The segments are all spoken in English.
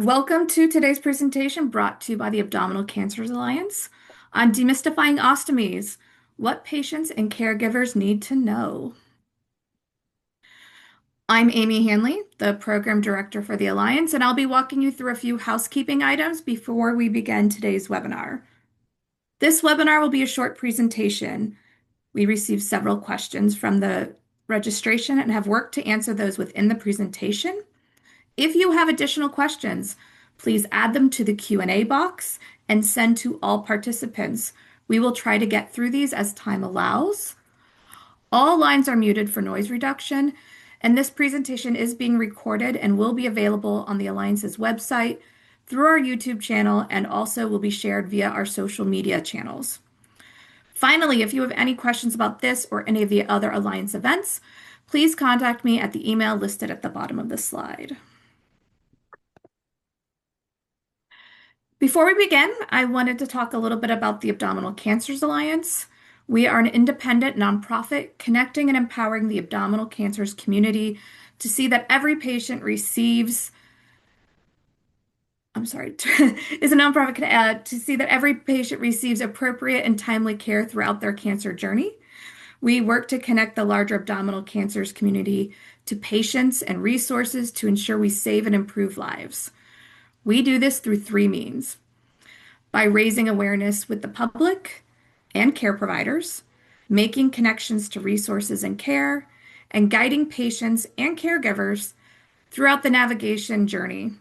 Welcome to today's presentation brought to you by the Abdominal Cancers Alliance on demystifying ostomies, what patients and caregivers need to know. I'm Amy Hanley, the Program Director for the Alliance, and I'll be walking you through a few housekeeping items before we begin today's webinar. This webinar will be a short presentation. We received several questions from the registration and have worked to answer those within the presentation. If you have additional questions, please add them to the Q&A box and send to all participants. We will try to get through these as time allows. All lines are muted for noise reduction, and this presentation is being recorded and will be available on the Alliance's website, through our YouTube channel, and also will be shared via our social media channels. Finally, if you have any questions about this or any of the other Alliance events, please contact me at the email listed at the bottom of the slide. Before we begin, I wanted to talk a little bit about the Abdominal Cancers Alliance. We are an independent nonprofit connecting and empowering the abdominal cancers community to see that every patient receives, is a nonprofit to see that every patient receives appropriate and timely care throughout their cancer journey. We work to connect the larger abdominal cancers community to patients and resources to ensure we save and improve lives. We do this through three means: by raising awareness with the public and care providers, making connections to resources and care, and guiding patients and caregivers throughout the navigation journey.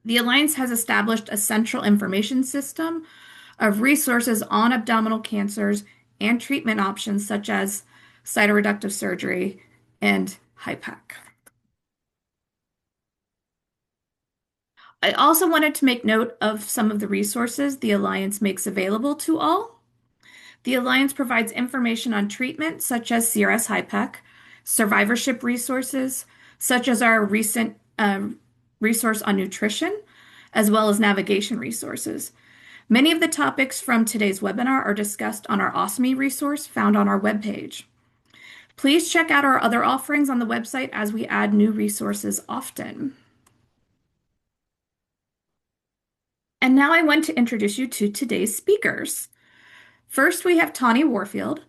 The Alliance has established a central information system of resources on abdominal cancers and treatment options such as cytoreductive surgery and HIPEC. I also wanted to make note of some of the resources the Alliance makes available to all. The Alliance provides information on treatment such as CRS HIPEC, survivorship resources such as our recent resource on nutrition, as well as navigation resources. Many of the topics from today's webinar are discussed on our Ostomy resource found on our webpage. Please check out our other offerings on the website as we add new resources often. And now I want to introduce you to today's speakers. First, we have Tawny Warfield.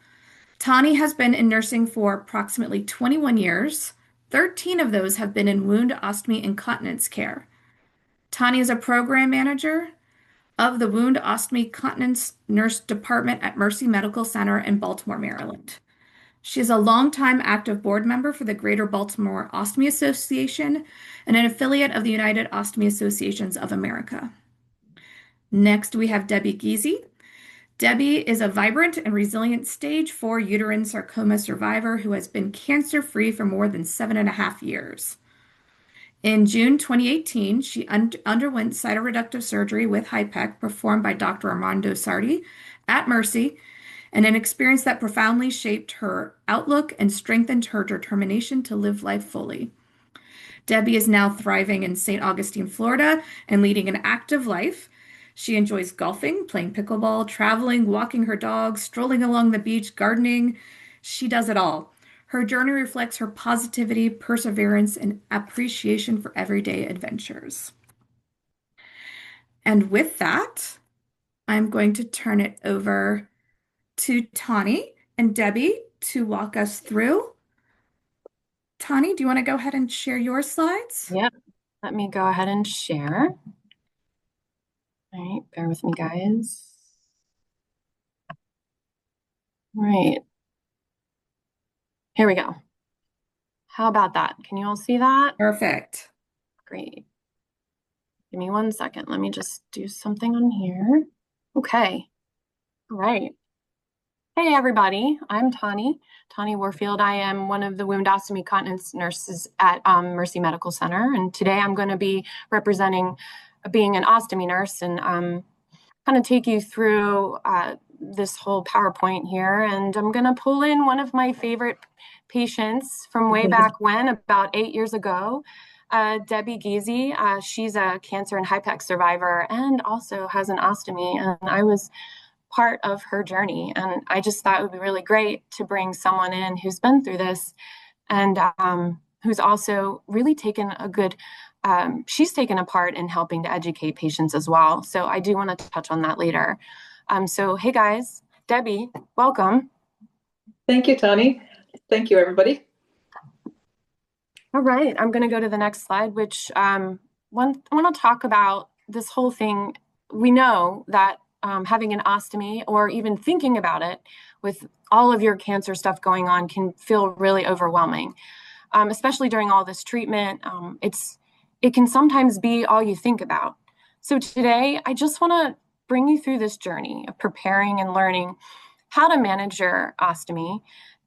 Tawny has been in nursing for approximately 21 years. 13 of those have been in wound, ostomy, and continence care. Tawny is a program manager of the Wound, Ostomy, Continence Nurse Department at Mercy Medical Center in Baltimore, Maryland. She is a longtime active board member for the Greater Baltimore Ostomy Association and an affiliate of the United Ostomy Associations of America. Next, we have Debbie Giese. Debbie is a vibrant and resilient stage 4 uterine sarcoma survivor who has been cancer-free for more than 7.5 years. In June 2018, she underwent cytoreductive surgery with HIPEC performed by Dr. Armando Sardi at Mercy, and an experience that profoundly shaped her outlook and strengthened her determination to live life fully. Debbie is now thriving in St. Augustine, Florida, and leading an active life. She enjoys golfing, playing pickleball, traveling, walking her dogs, strolling along the beach, gardening. She does it all. Her journey reflects her positivity, perseverance, and appreciation for everyday adventures. And with that, I'm going to turn it over to Tawny and Debbie to walk us through. Tawny, do you want to go ahead and share your slides? Yep, let me go ahead and share. All right, bear with me, guys. All right, here we go. How about that? Can you all see that? Perfect. Great. Give me 1 second. Let me just do something on here. Okay. All right. Hey, everybody. I'm Tawny Warfield. I am one of the wound ostomy continence nurses at Mercy Medical Center. And today I'm going to be representing being an ostomy nurse and kind of take you through this whole PowerPoint here. And I'm going to pull in one of my favorite patients from way back when, about 8 years ago, Debbie Giese. She's a cancer and HIPEC survivor and also has an ostomy. And I was part of her journey. And I just thought it would be really great to bring someone in who's been through this and who's also really taken a good she's taken a part in helping to educate patients as well. So I do want to touch on that later. So, hey guys, Debbie, welcome. Thank you, Tony. Thank you, everybody. All right, I'm going to go to the next slide, which I want to talk about this whole thing. We know that having an ostomy or even thinking about it with all of your cancer stuff going on can feel really overwhelming, especially during all this treatment. It can sometimes be all you think about. So today, I just want to bring you through this journey of preparing and learning how to manage your ostomy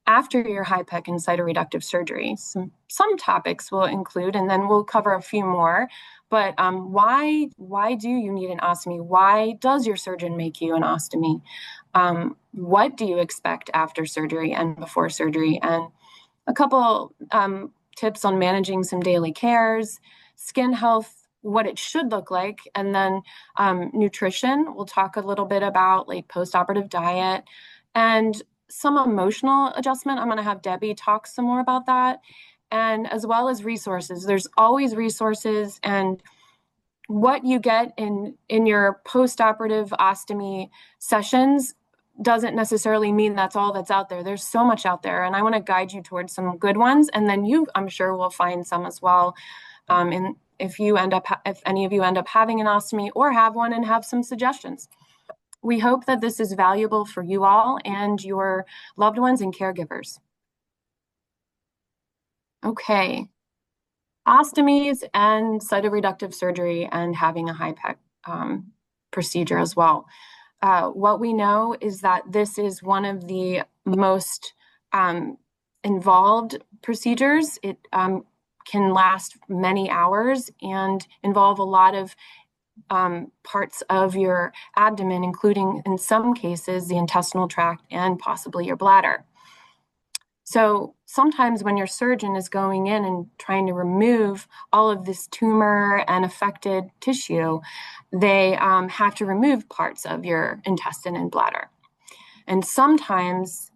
after your HIPEC and cytoreductive surgery. Some topics will include, and then we'll cover a few more. But why do you need an ostomy? Why does your surgeon make you an ostomy? What do you expect after surgery and before surgery? And a couple tips on managing some daily cares, skin health, what it should look like, and then nutrition. We'll talk a little bit about like post-operative diet and some emotional adjustment. I'm going to have Debbie talk some more about that, and as well as resources. There's always resources, and what you get in your post-operative ostomy sessions doesn't necessarily mean that's all that's out there. There's so much out there, and I want to guide you towards some good ones, and then you, I'm sure, will find some as well. And if any of you end up having an ostomy or have one and have some suggestions. We hope that this is valuable for you all and your loved ones and caregivers. Okay, ostomies and cytoreductive surgery and having a HIPEC procedure as well. What we know is that this is one of the most involved procedures. It can last many hours and involve a lot of parts of your abdomen, including in some cases the intestinal tract and possibly your bladder. So sometimes when your surgeon is going in and trying to remove all of this tumor and affected tissue, they have to remove parts of your intestine and bladder. And sometimes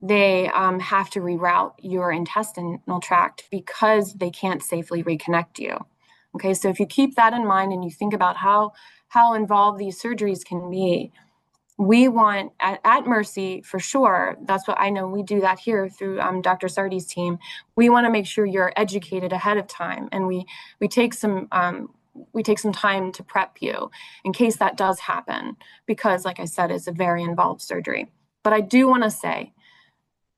they have to reroute your intestinal tract because they can't safely reconnect you. Okay, so if you keep that in mind and you think about how involved these surgeries can be, we want at Mercy for sure. That's what I know. We do that here through Dr. Sardi's team. We want to make sure you're educated ahead of time, and we take some time to prep you in case that does happen, because, like I said, it's a very involved surgery. But I do want to say,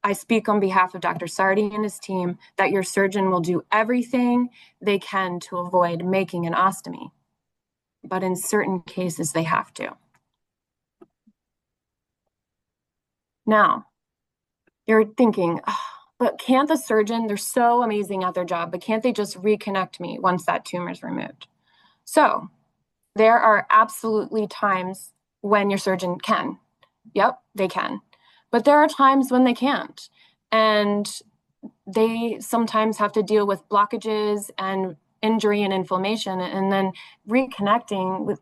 I speak on behalf of Dr. Sardi and his team that your surgeon will do everything they can to avoid making an ostomy. But in certain cases, they have to. Now, you're thinking, oh, but can't the surgeon, they're so amazing at their job, but can't they just reconnect me once that tumor is removed? So there are absolutely times when your surgeon can. Yep, they can. But there are times when they can't. And they sometimes have to deal with blockages and injury and inflammation. And then reconnecting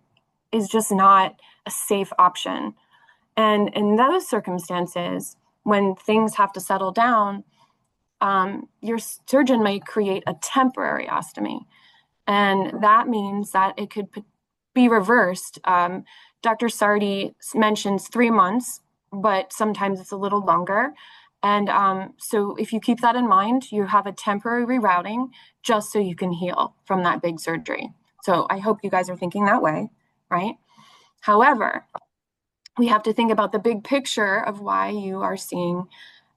is just not a safe option. And in those circumstances, when things have to settle down, your surgeon may create a temporary ostomy. And that means that it could be reversed. Dr. Sardi mentions 3 months, but sometimes it's a little longer. And so if you keep that in mind, you have a temporary rerouting just so you can heal from that big surgery. So I hope you guys are thinking that way, right? However, we have to think about the big picture of why you are seeing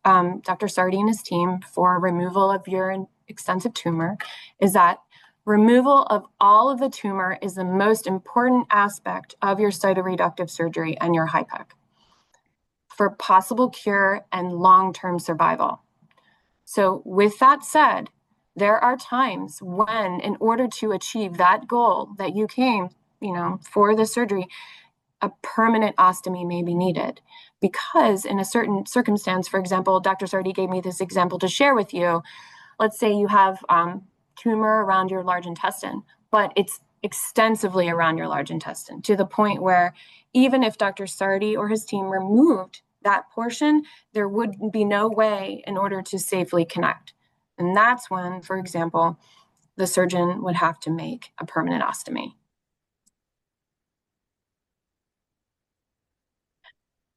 Dr. Sardi and his team for removal of your extensive tumor, is that removal of all of the tumor is the most important aspect of your cytoreductive surgery and your HIPEC for possible cure and long-term survival. So with that said, there are times when, in order to achieve that goal that you came, for the surgery, a permanent ostomy may be needed, because in a certain circumstance, for example, Dr. Sardi gave me this example to share with you. Let's say you have tumor around your large intestine, but it's extensively around your large intestine to the point where even if Dr. Sardi or his team removed that portion, there would be no way in order to safely connect. And that's when, for example, the surgeon would have to make a permanent ostomy.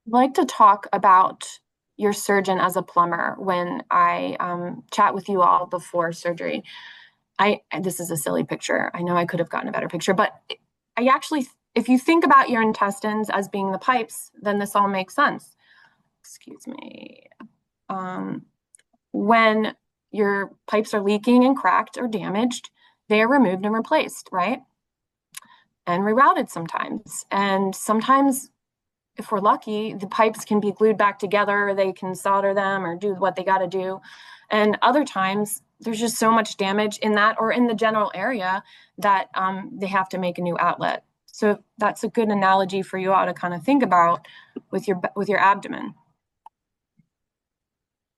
I'd like to talk about your surgeon as a plumber when I chat with you all before surgery. This is a silly picture. I know I could have gotten a better picture, but I actually, if you think about your intestines as being the pipes, then this all makes sense. Excuse me. When your pipes are leaking and cracked or damaged, they are removed and replaced, right? And rerouted sometimes. And sometimes, if we're lucky, the pipes can be glued back together, or they can solder them or do what they got to do. And other times, there's just so much damage in that or in the general area that they have to make a new outlet. So that's a good analogy for you all to kind of think about with your abdomen.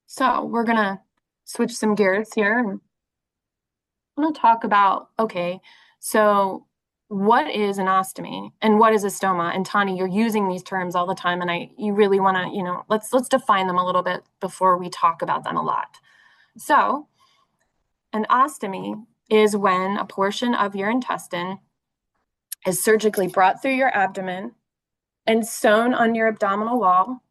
So we're gonna switch some gears here, and I'm gonna talk about, okay, so what is an ostomy and what is a stoma? And Tani, you're using these terms all the time, and you really want to, let's define them a little bit before we talk about them a lot. So an ostomy is when a portion of your intestine is surgically brought through your abdomen and sewn on your abdominal wall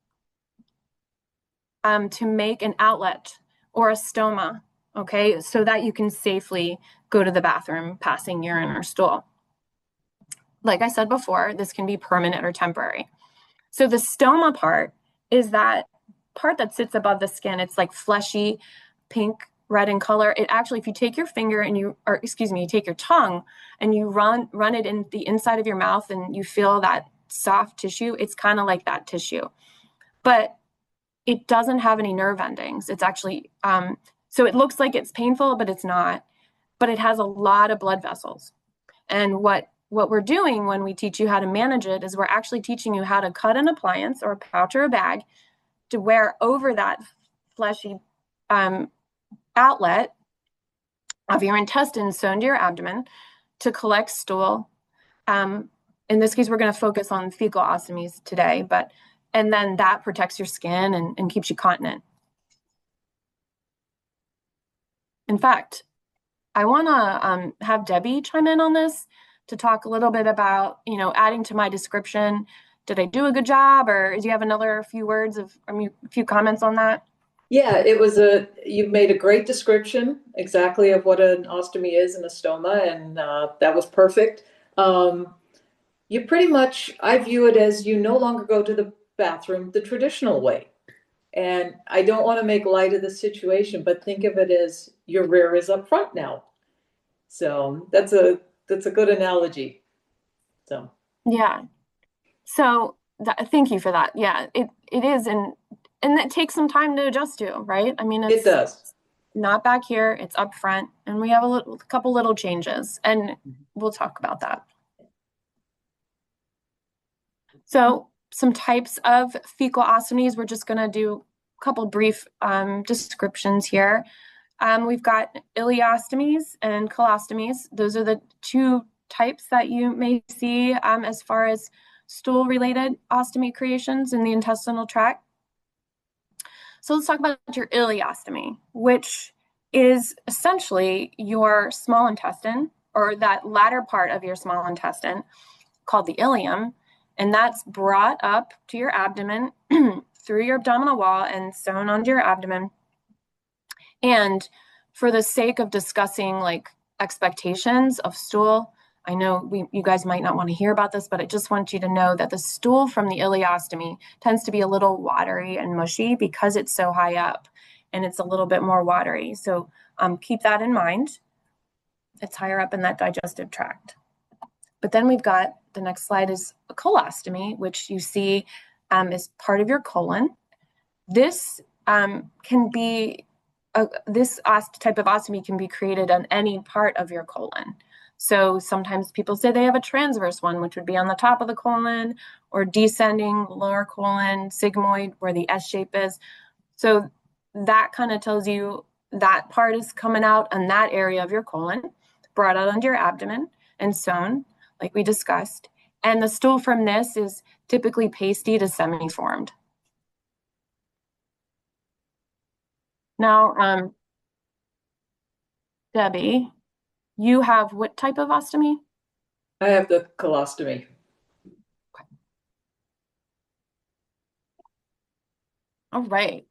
to make an outlet or a stoma, okay, so that you can safely go to the bathroom passing urine or stool. Like I said before, this can be permanent or temporary. So the stoma part is that part that sits above the skin. It's like fleshy, pink, red in color. It actually, if you take your finger and you take your tongue and you run it in the inside of your mouth and you feel that soft tissue, it's kind of like that tissue. But it doesn't have any nerve endings. It's actually, so it looks like it's painful, but it's not. But it has a lot of blood vessels. And what we're doing when we teach you how to manage it is we're actually teaching you how to cut an appliance or a pouch or a bag to wear over that fleshy outlet of your intestines sewn to your abdomen to collect stool. In this case, we're going to focus on fecal ostomies today, and then that protects your skin and keeps you continent. In fact, I want to have Debbie chime in on this to talk a little bit about, adding to my description. Did I do a good job, or do you have another few words a few comments on that? Yeah, you made a great description exactly of what an ostomy is and a stoma, and that was perfect. You pretty much, I view it as you no longer go to the bathroom the traditional way. And I don't want to make light of the situation, but think of it as your rear is up front now. So that's a good analogy. So yeah. So thank you for that. Yeah, it is, and it takes some time to adjust to, right? I mean, it does. Not back here, it's up front, and we have a couple little changes, and we'll talk about that. So some types of fecal ostomies, we're just going to do a couple brief descriptions here. We've got ileostomies and colostomies. Those are the two types that you may see as far as stool-related ostomy creations in the intestinal tract. So let's talk about your ileostomy, which is essentially your small intestine, or that latter part of your small intestine called the ileum, and that's brought up to your abdomen through your abdominal wall and sewn onto your abdomen. And for the sake of discussing like expectations of stool, I know you guys might not want to hear about this, but I just want you to know that the stool from the ileostomy tends to be a little watery and mushy because it's so high up, and it's a little bit more watery. So keep that in mind. It's higher up in that digestive tract. But then we've got, the next slide is a colostomy, which you see is part of your colon. This can be, this type of ostomy can be created on any part of your colon. So sometimes people say they have a transverse one, which would be on the top of the colon, or descending lower colon, sigmoid, where the S shape is. So that kind of tells you that part is coming out in that area of your colon, brought out under your abdomen and sewn, like we discussed. And the stool from this is typically pasty to semi-formed. Now, Debbie, You have what type of ostomy? I have the colostomy. All right.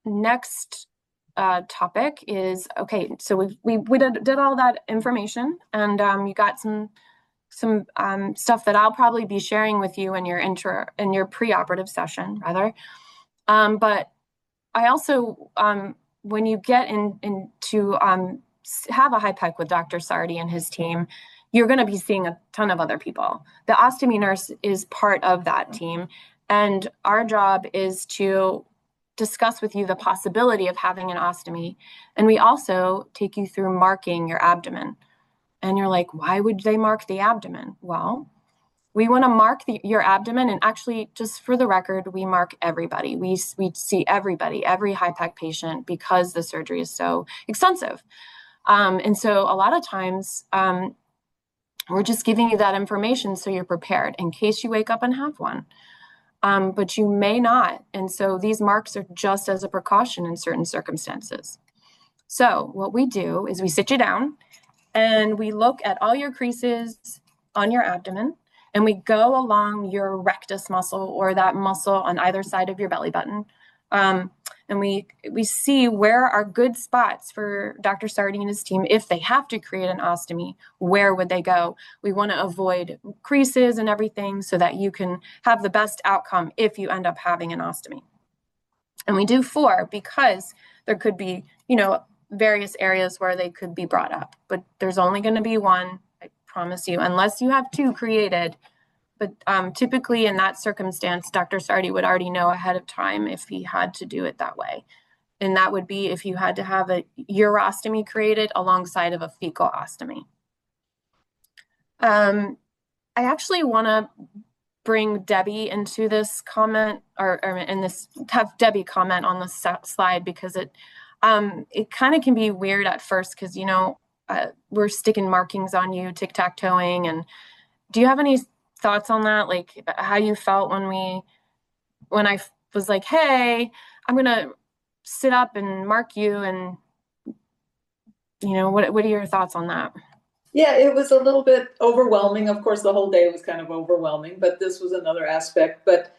Next topic is, okay, so we did all that information, and you got some stuff that I'll probably be sharing with you in your preoperative session, rather. But I also, when you get into have a HIPEC with Dr. Sardi and his team, you're going to be seeing a ton of other people. The ostomy nurse is part of that team, and our job is to discuss with you the possibility of having an ostomy. And we also take you through marking your abdomen. And you're like, why would they mark the abdomen? Well, we want to mark your abdomen, and actually, just for the record, we mark everybody. We see everybody, every HIPEC patient, because the surgery is so extensive. And so a lot of times, we're just giving you that information so you're prepared in case you wake up and have one. But you may not. And so these marks are just as a precaution in certain circumstances. So what we do is we sit you down and we look at all your creases on your abdomen, and we go along your rectus muscle, or that muscle on either side of your belly button. And we see where are good spots for Dr. Sardi and his team. If they have to create an ostomy, where would they go? We want to avoid creases and everything so that you can have the best outcome if you end up having an ostomy. And we do 4 because there could be, various areas where they could be brought up, but there's only going to be 1, I promise you, unless you have 2 created. But typically in that circumstance, Dr. Sardi would already know ahead of time if he had to do it that way. And that would be if you had to have a urostomy created alongside of a fecal ostomy. I actually want to bring Debbie into this comment, or have Debbie comment on this slide, because it kind of can be weird at first, because we're sticking markings on you, tic-tac-toeing. And do you have any thoughts on that, like how you felt when I was like, hey, I'm gonna sit up and mark you, and what are your thoughts on that? Yeah, it was a little bit overwhelming. Of course, the whole day was kind of overwhelming, but this was another aspect. But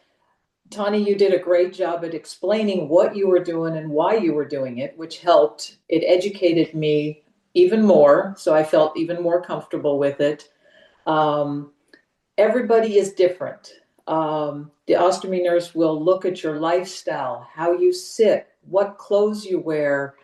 Tani, you did a great job at explaining what you were doing and why you were doing it, which helped. It educated me even more, so I felt even more comfortable with it. Um, Everybody is different. The ostomy nurse will look at your lifestyle, how you sit, what clothes you wear,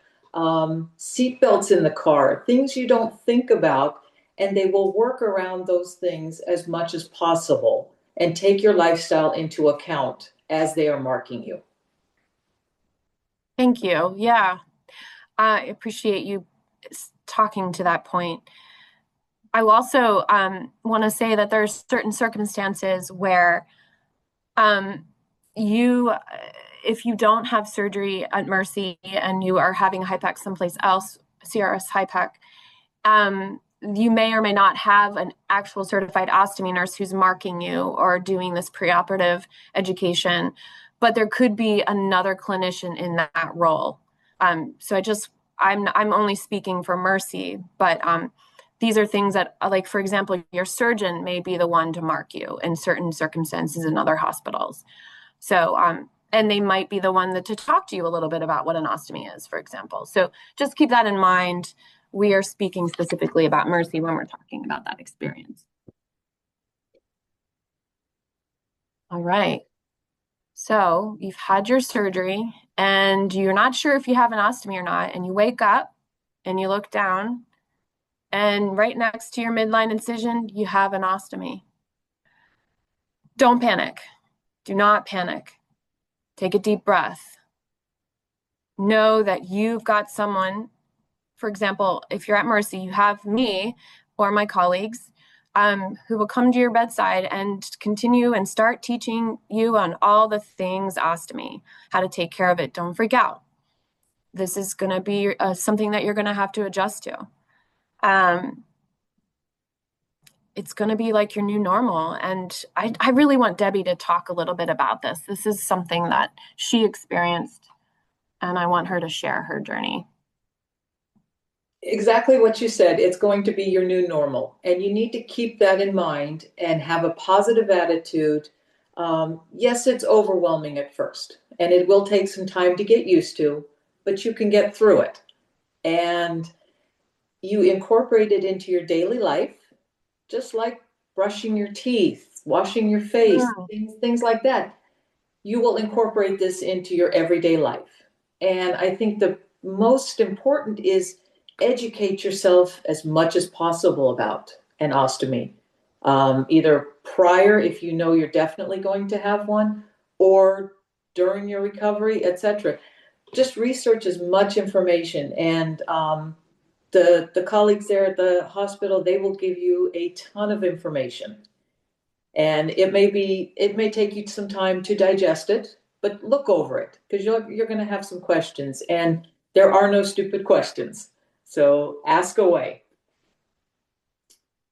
seat belts in the car, things you don't think about, and they will work around those things as much as possible and take your lifestyle into account as they are marking you. Thank you. Yeah, I appreciate you talking to that point. I also want to say that there's certain circumstances where if you don't have surgery at Mercy and you are having a HIPEC someplace else, CRS HIPEC, you may or may not have an actual certified ostomy nurse who's marking you or doing this preoperative education, but there could be another clinician in that role. So I'm only speaking for Mercy, but these are things that, like, for example, your surgeon may be the one to mark you in certain circumstances in other hospitals. So, and they might be the one to talk to you a little bit about what an ostomy is, for example. So just keep that in mind. We are speaking specifically about Mercy when we're talking about that experience. All right. So you've had your surgery and you're not sure if you have an ostomy or not, and you wake up and you look down, and right next to your midline incision, you have an ostomy. Don't panic. Do not panic. Take a deep breath. Know that you've got someone, for example, if you're at Mercy, you have me or my colleagues who will come to your bedside and continue and start teaching you on all the things ostomy, how to take care of it. Don't freak out. This is going to be something that you're going to have to adjust to. It's going to be like your new normal. And I really want Debbie to talk a little bit about this. This is something that she experienced, and I want her to share her journey. exactly what you said. It's going to be your new normal, and you need to keep that in mind and have a positive attitude. Yes, it's overwhelming at first, and it will take some time to get used to, but you can get through it. And you incorporate it into your daily life, just like brushing your teeth, washing your face, Mm, things like that. You will incorporate this into your everyday life. And I think the most important is educate yourself as much as possible about an ostomy, either prior, if you know you're definitely going to have one, or during your recovery, etc. Just research as much information, and the colleagues there at the hospital, they will give you a ton of information. And it may take you some time to digest it, but look over it because you're going to have some questions, and there are no stupid questions. So ask away.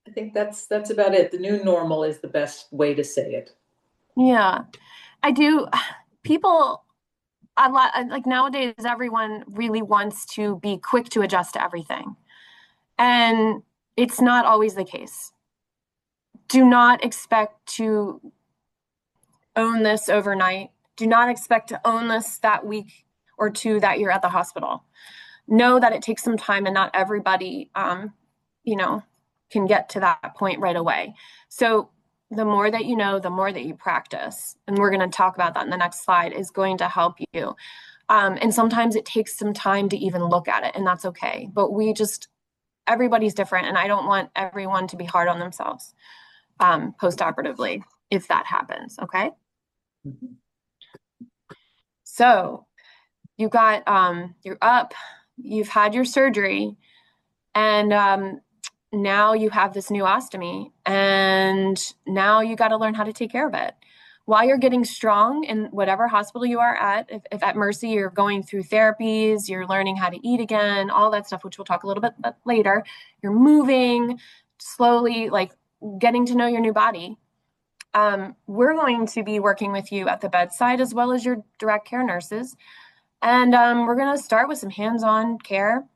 I think that's about it. The new normal is the best way to say it. yeah, I do. People a lot like nowadays, everyone really wants to be quick to adjust to everything, and it's not always the case. Do not expect to own this overnight. Do not expect to own this that week or two that you're at the hospital. Know that it takes some time, and not everybody, you know, can get to that point right away. So the more that you know, the more that you practice, and we're going to talk about that in the next slide, is going to help you. And sometimes it takes some time to even look at it, and that's okay. But everybody's different, and I don't want everyone to be hard on themselves post-operatively if that happens. Okay. Mhm. So you're up, you've had your surgery, and now you have this new ostomy, and now you got to learn how to take care of it. While you're getting strong in whatever hospital you are at, if at Mercy you're going through therapies, you're learning how to eat again, all that stuff, which we'll talk a little bit later, you're moving slowly, like getting to know your new body. We're going to be working with you at the bedside as well as your direct care nurses. And we're going to start with some hands on care.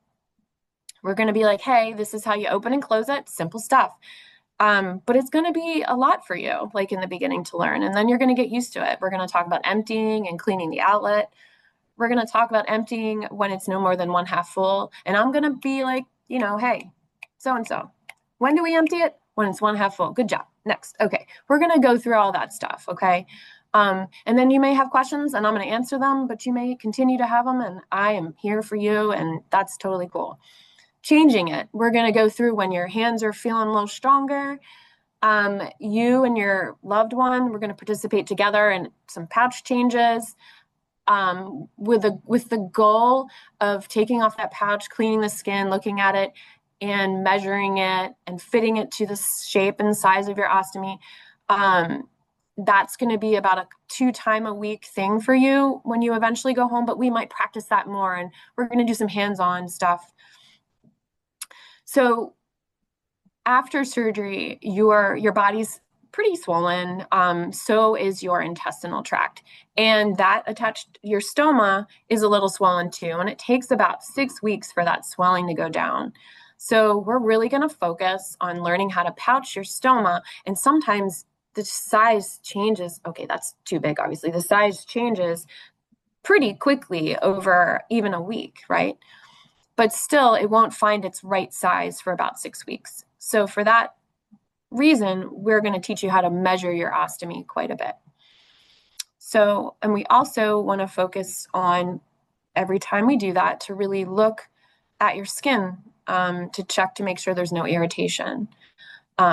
We're going to be like, hey, this is how you open and close it, simple stuff. But it's going to be a lot for you, like in the beginning to learn. And then you're going to get used to it. We're going to talk about emptying and cleaning the outlet. We're going to talk about emptying when it's no more than one half full. And I'm going to be like, hey, so and so, when do we empty it? When it's one half full. Good job. Next. Okay. We're going to go through all that stuff. Okay. And then you may have questions and I'm going to answer them, but you may continue to have them. And I am here for you. And that's totally cool. Changing it. We're going to go through when your hands are feeling a little stronger. You and your loved one, we're going to participate together in some pouch changes, with the goal of taking off that pouch, cleaning the skin, looking at it, and measuring it and fitting it to the shape and size of your ostomy. That's going to be about a 2 time a week thing for you when you eventually go home, but we might practice that more, and we're going to do some hands-on stuff. So after surgery, your body's pretty swollen. So is your intestinal tract. And that attached, your stoma is a little swollen too. And it takes about 6 weeks for that swelling to go down. So we're really going to focus on learning how to pouch your stoma. And sometimes the size changes. Okay, that's too big, obviously. The size changes pretty quickly over even a week, right? But still, it won't find its right size for about 6 weeks. So for that reason, we're going to teach you how to measure your ostomy quite a bit. So, and we also want to focus on every time we do that to really look at your skin, to check to make sure there's no irritation,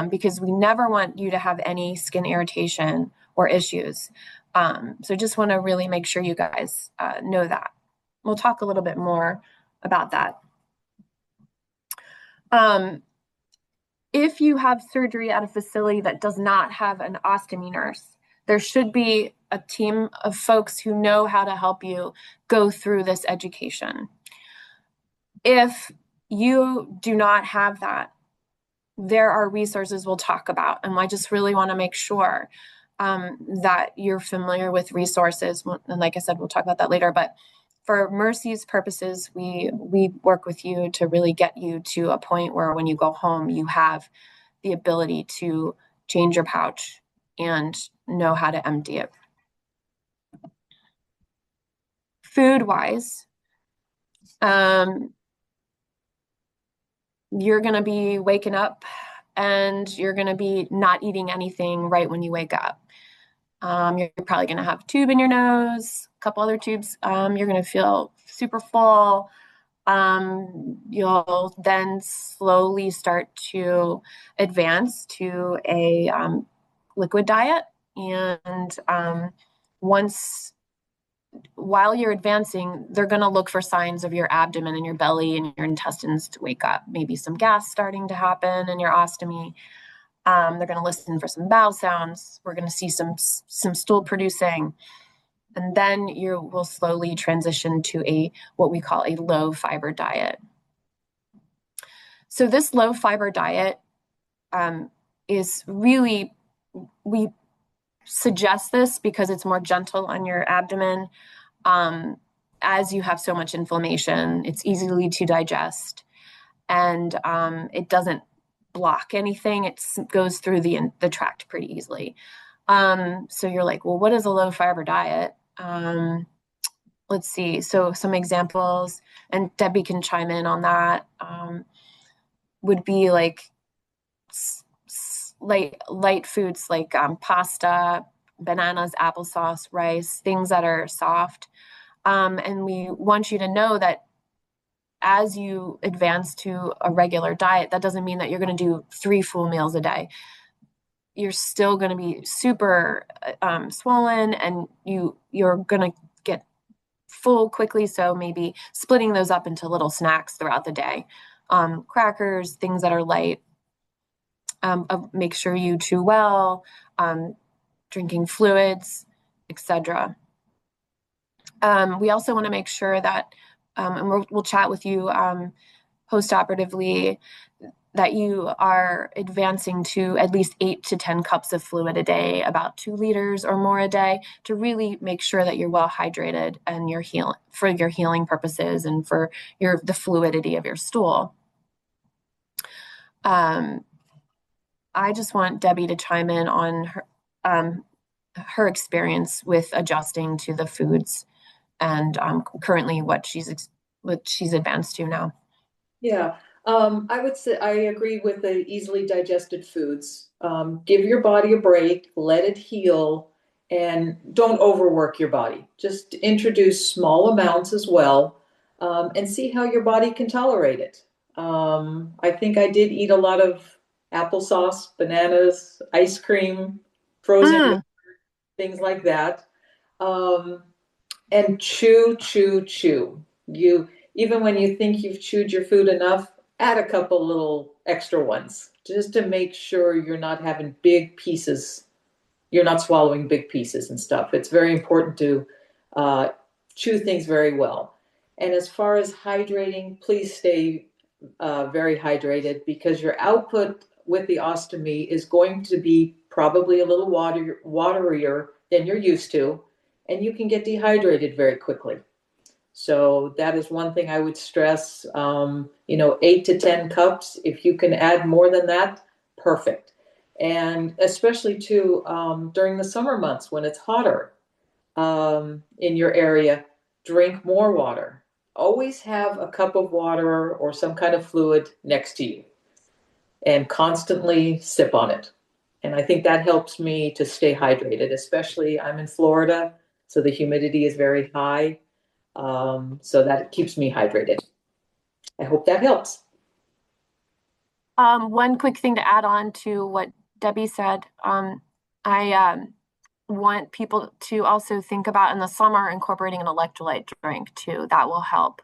because we never want you to have any skin irritation or issues. So just want to really make sure you guys know that. We'll talk a little bit more about that. If you have surgery at a facility that does not have an ostomy nurse, there should be a team of folks who know how to help you go through this education. If you do not have that, there are resources we'll talk about. And I just really want to make sure that you're familiar with resources. And like I said, we'll talk about that later. But for Mercy's purposes, we work with you to really get you to a point where when you go home, you have the ability to change your pouch and know how to empty it. Food wise, you're going to be waking up and you're going to be not eating anything right when you wake up. You're probably going to have a tube in your nose, a couple other tubes. You're going to feel super full. You'll then slowly start to advance to a liquid diet. And while you're advancing, they're going to look for signs of your abdomen and your belly and your intestines to wake up. Maybe some gas starting to happen in your ostomy. They're going to listen for some bowel sounds. We're going to see some stool producing. And then you will slowly transition to what we call a low fiber diet. So this low fiber diet is really, we suggest this because it's more gentle on your abdomen. As you have so much inflammation, it's easily to digest, and it doesn't block anything. It goes through the tract pretty easily. So you're like, well, what is a low fiber diet? Let's see. So some examples, and Debbie can chime in on that, would be like light foods like pasta, bananas, applesauce, rice, things that are soft. And we want you to know that as you advance to a regular diet, that doesn't mean that you're going to do 3 full meals a day. You're still going to be super swollen, and you're going to get full quickly. So maybe splitting those up into little snacks throughout the day. Crackers, things that are light. Make sure you chew well, drinking fluids, etc. We also want to make sure that, and we'll chat with you post-operatively, that you are advancing to at least 8 to 10 cups of fluid a day, about 2 liters or more a day, to really make sure that you're well hydrated and for your healing purposes and for the fluidity of your stool. I just want Debbie to chime in on her experience with adjusting to the foods and currently what she's advanced to now. Yeah, I would say I agree with the easily digested foods. Give your body a break, let it heal, and don't overwork your body. Just introduce small amounts as well, and see how your body can tolerate it. I think I did eat a lot of applesauce, bananas, ice cream, frozen things like that. And chew, chew, chew. Even when you think you've chewed your food enough, add a couple little extra ones just to make sure you're not having big pieces. You're not swallowing big pieces and stuff. It's very important to chew things very well. And as far as hydrating, please stay very hydrated, because your output with the ostomy is going to be probably a little waterier than you're used to, and you can get dehydrated very quickly. So that is one thing I would stress. 8 to 10 cups. If you can add more than that, perfect. And especially too, during the summer months when it's hotter in your area, drink more water. Always have a cup of water or some kind of fluid next to you, and constantly sip on it. And I think that helps me to stay hydrated, especially I'm in Florida, so the humidity is very high. So that keeps me hydrated. I hope that helps. One quick thing to add on to what Debbie said, I want people to also think about in the summer incorporating an electrolyte drink too. That will help,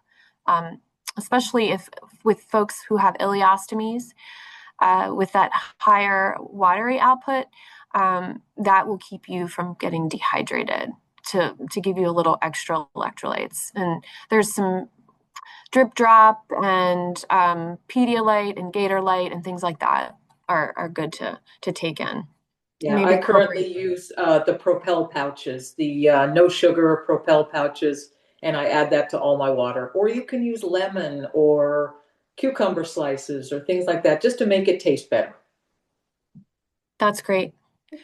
especially with folks who have ileostomies, with that higher watery output, that will keep you from getting dehydrated, to give you a little extra electrolytes. And there's some Drip Drop and Pedialyte and Gatorlyte and things like that are good to take in. Yeah, Maybe I currently use the Propel pouches, the no sugar Propel pouches, and I add that to all my water. Or you can use lemon or cucumber slices or things like that just to make it taste better. That's great.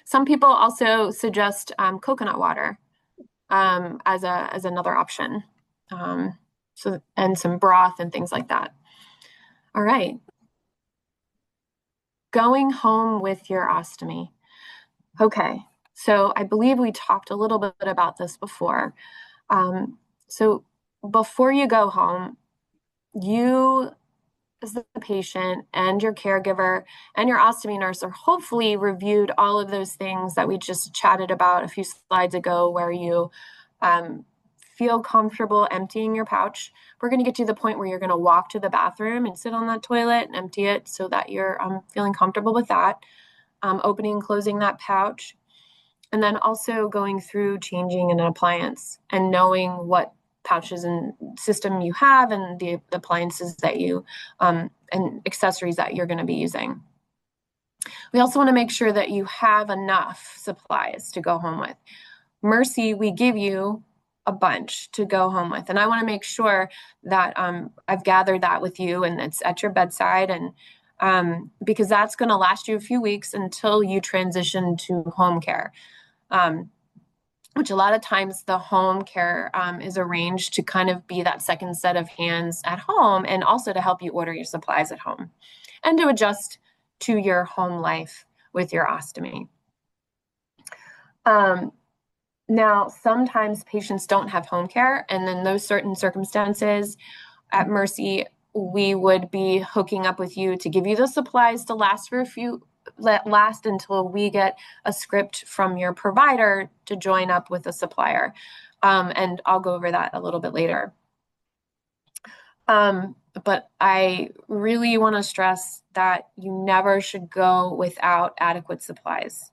Some people also suggest coconut water as another option. And some broth and things like that. All right. Going home with your ostomy. Okay. So I believe we talked a little bit about this before. So before you go home, you as the patient and your caregiver and your ostomy nurse are hopefully reviewed all of those things that we just chatted about a few slides ago, where you feel comfortable emptying your pouch. We're going to get to the point where you're going to walk to the bathroom and sit on that toilet and empty it so that you're feeling comfortable with that, opening and closing that pouch. And then also going through changing an appliance and knowing what pouches and system you have and the appliances that you and accessories that you're going to be using. We also want to make sure that you have enough supplies to go home with. Mercy, we give you a bunch to go home with. And I want to make sure that I've gathered that with you and it's at your bedside, and because that's going to last you a few weeks until you transition to home care. Which a lot of times the home care is arranged to kind of be that second set of hands at home, and also to help you order your supplies at home and to adjust to your home life with your ostomy. Now, sometimes patients don't have home care, and in those certain circumstances, at Mercy, we would be hooking up with you to give you the supplies to last until we get a script from your provider to join up with a supplier. And I'll go over that a little bit later. But I really want to stress that you never should go without adequate supplies.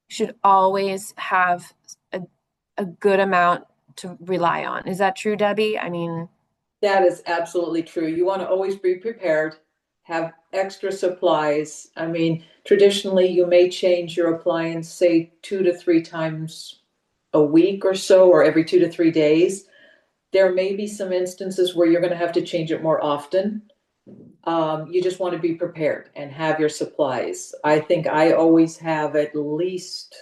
You should always have a good amount to rely on. Is that true, Debbie? I mean, that is absolutely true. You want to always be prepared, have extra supplies. I mean, traditionally, you may change your appliance, say 2 to 3 times a week or so, or every 2 to 3 days. There may be some instances where you're going to have to change it more often. You just want to be prepared and have your supplies. I think I always have at least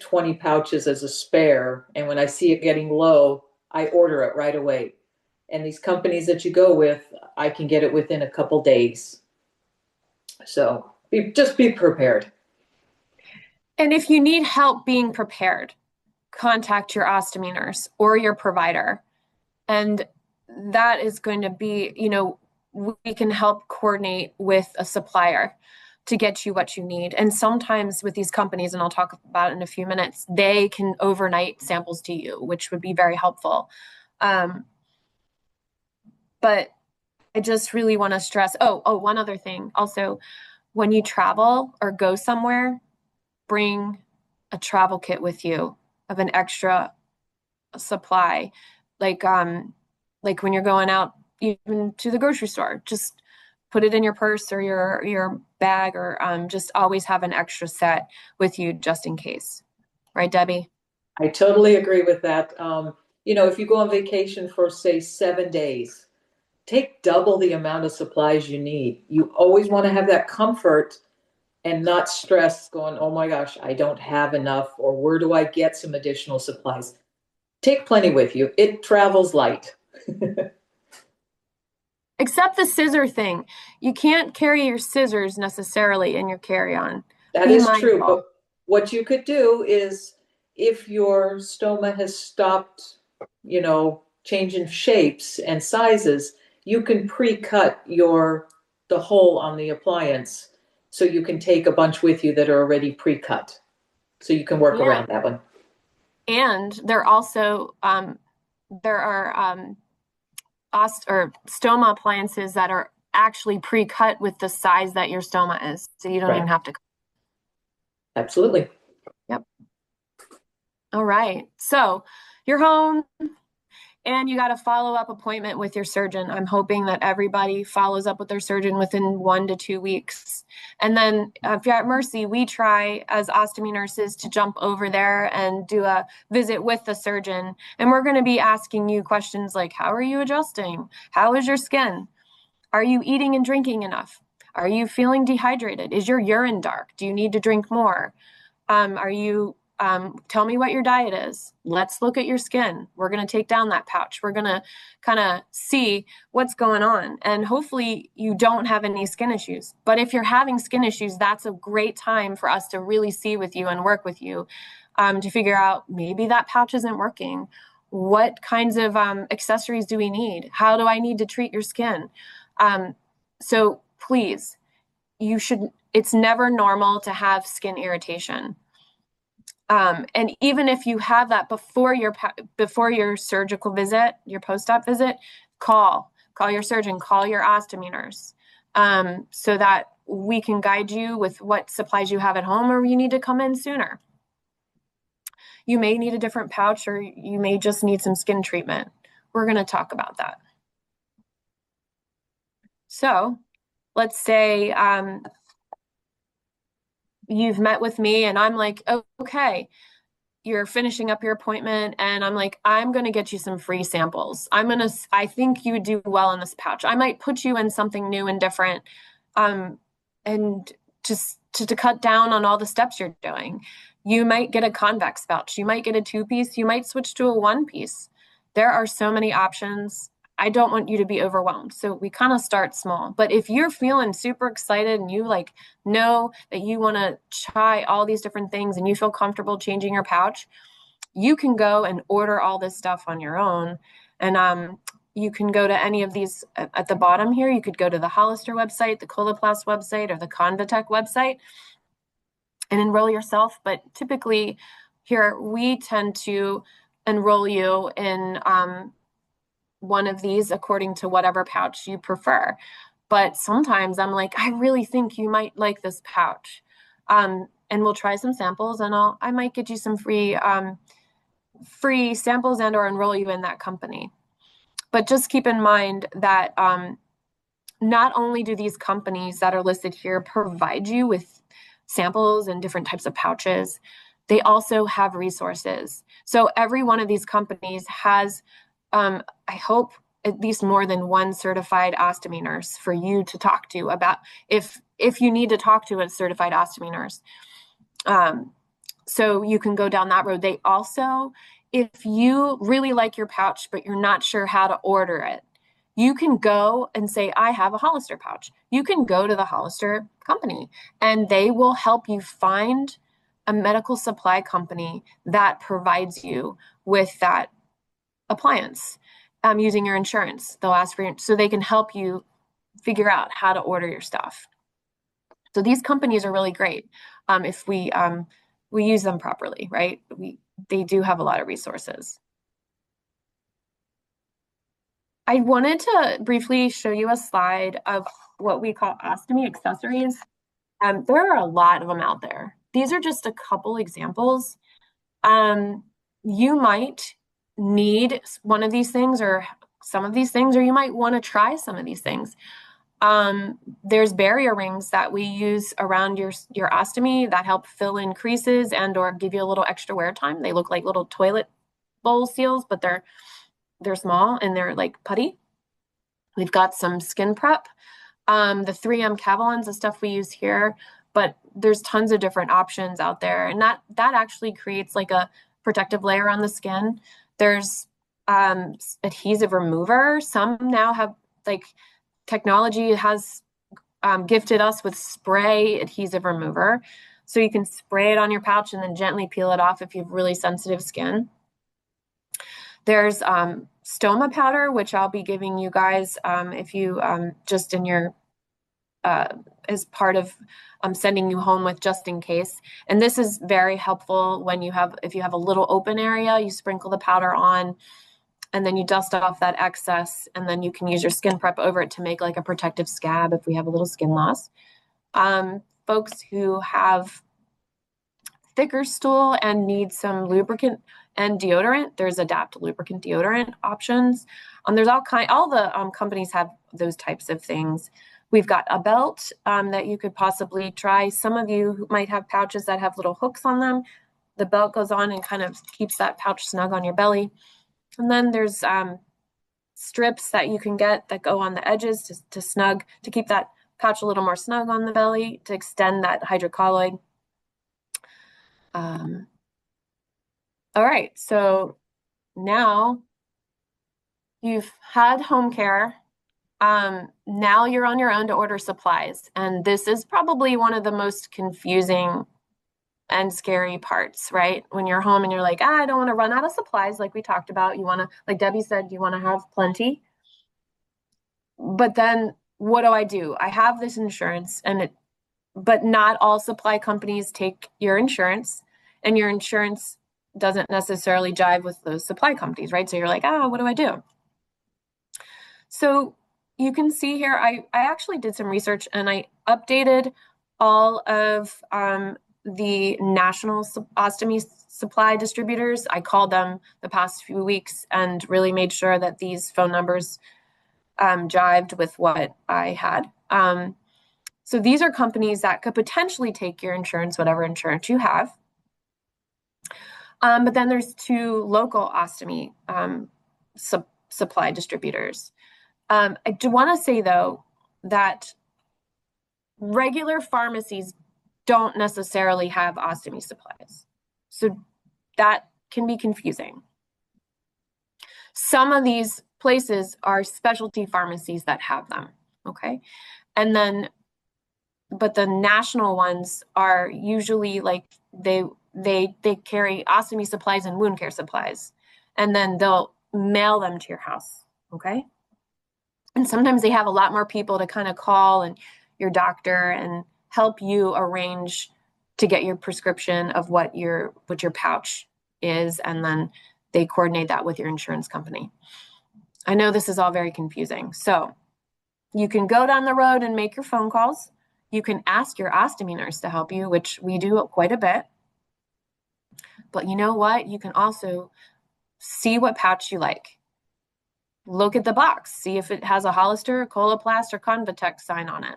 20 pouches as a spare. And when I see it getting low, I order it right away. And these companies that you go with, I can get it within a couple days. So just be prepared. And if you need help being prepared, contact your ostomy nurse or your provider. And that is going to be, we can help coordinate with a supplier to get you what you need. And sometimes with these companies, and I'll talk about it in a few minutes, they can overnight samples to you, which would be very helpful. But I just really want to stress, one other thing. Also, when you travel or go somewhere, bring a travel kit with you of an extra supply. Like when you're going out even to the grocery store, just put it in your purse or your bag, or just always have an extra set with you just in case. Right, Debbie? I totally agree with that. If you go on vacation for, say, 7 days, take double the amount of supplies you need. You always want to have that comfort and not stress going, oh my gosh, I don't have enough, or where do I get some additional supplies? Take plenty with you. It travels light. Except the scissor thing. You can't carry your scissors necessarily in your carry-on. That Be is mindful. true. But what you could do is, if your stoma has stopped, changing shapes and sizes, you can pre-cut the hole on the appliance, so you can take a bunch with you that are already pre-cut. So you can work around that one. And there also there are stoma appliances that are actually pre-cut with the size that your stoma is, so you don't even have to. Absolutely. Yep. All right. So you're home And you got a follow-up appointment with your surgeon. I'm hoping that everybody follows up with their surgeon within 1 to 2 weeks. And then if you're at Mercy, we try as ostomy nurses to jump over there and do a visit with the surgeon. And we're going to be asking you questions like, how are you adjusting? How is your skin? Are you eating and drinking enough? Are you feeling dehydrated? Is your urine dark? Do you need to drink more? Tell me what your diet is. Let's look at your skin. We're going to take down that pouch. We're going to kind of see what's going on. And hopefully you don't have any skin issues. But if you're having skin issues, that's a great time for us to really see with you and work with you to figure out maybe that pouch isn't working. What kinds of accessories do we need? How do I need to treat your skin? So please, it's never normal to have skin irritation. And even if you have that before your surgical visit, your post-op visit, call your surgeon, call your ostomy nurse, so that we can guide you with what supplies you have at home, or you need to come in sooner. You may need a different pouch, or you may just need some skin treatment. We're going to talk about that. So let's say you've met with me and I'm like, oh, okay, you're finishing up your appointment and I'm like, I'm going to get you some free samples. I think you would do well in this pouch. I might put you in something new and different, and just to cut down on all the steps you're doing. You might get a convex pouch. You might get a 2-piece. You might switch to a 1-piece. There are so many options. I don't want you to be overwhelmed. So we kind of start small. But if you're feeling super excited and you know that you want to try all these different things and you feel comfortable changing your pouch, you can go and order all this stuff on your own. And you can go to any of these at the bottom here. You could go to the Hollister website, the Coloplast website, or the Convatec website and enroll yourself. But typically here, we tend to enroll you in one of these according to whatever pouch you prefer. But sometimes I'm like, I really think you might like this pouch. And we'll try some samples, and I might get you some free samples and or enroll you in that company. But just keep in mind that not only do these companies that are listed here provide you with samples and different types of pouches, they also have resources. So every one of these companies has I hope at least more than one certified ostomy nurse for you to talk to about if you need to talk to a certified ostomy nurse. So you can go down that road. They also, if you really like your pouch, but you're not sure how to order it, you can go and say, I have a Hollister pouch. You can go to the Hollister company and they will help you find a medical supply company that provides you with that appliance using your insurance. They'll ask for so they can help you figure out how to order your stuff. So these companies are really great if we use them properly, right? They do have a lot of resources. I wanted to briefly show you a slide of what we call ostomy accessories. There are a lot of them out there. These are just a couple examples. You might need one of these things or some of these things, or you might want to try some of these things. There's barrier rings that we use around your ostomy that help fill in creases and or give you a little extra wear time. They look like little toilet bowl seals, but they're small and they're like putty. We've got some skin prep. The 3M Cavalon's the stuff we use here, but there's tons of different options out there. And that actually creates like a protective layer on the skin. There's adhesive remover. Some now have technology has gifted us with spray adhesive remover. So you can spray it on your pouch and then gently peel it off if you have really sensitive skin. There's stoma powder, which I'll be giving you guys if you just in your as part of sending you home with just in case. And this is very helpful when if you have a little open area, you sprinkle the powder on and then you dust off that excess and then you can use your skin prep over it to make like a protective scab if we have a little skin loss. Folks who have thicker stool and need some lubricant and deodorant, there's Adapt lubricant deodorant options. There's all the companies have those types of things. We've got a belt that you could possibly try. Some of you might have pouches that have little hooks on them. The belt goes on and kind of keeps that pouch snug on your belly. And then there's strips that you can get that go on the edges to keep that pouch a little more snug on the belly, to extend that hydrocolloid. All right, so now you've had home care. Now you're on your own to order supplies. And this is probably one of the most confusing and scary parts, right? When you're home and you're like, I don't want to run out of supplies, like we talked about. You want to, like Debbie said, you want to have plenty. But then what do? I have this insurance, but not all supply companies take your insurance, and your insurance doesn't necessarily jive with those supply companies, right? So you're like, what do I do? So you can see here, I actually did some research and I updated all of the national ostomy supply distributors. I called them the past few weeks and really made sure that these phone numbers jived with what I had. So these are companies that could potentially take your insurance, whatever insurance you have. But then there's 2 local ostomy supply distributors. I do want to say, though, that regular pharmacies don't necessarily have ostomy supplies. So that can be confusing. Some of these places are specialty pharmacies that have them, okay? And then, but the national ones are usually like they carry ostomy supplies and wound care supplies, and then they'll mail them to your house, okay? And sometimes they have a lot more people to kind of call and your doctor and help you arrange to get your prescription of what your pouch is, and then they coordinate that with your insurance company. I know this is all very confusing. So you can go down the road and make your phone calls. You can ask your ostomy nurse to help you, which we do quite a bit. But you know what? You can also see what pouch you like. Look at the box. See if it has a Hollister, Coloplast, or Convatec sign on it.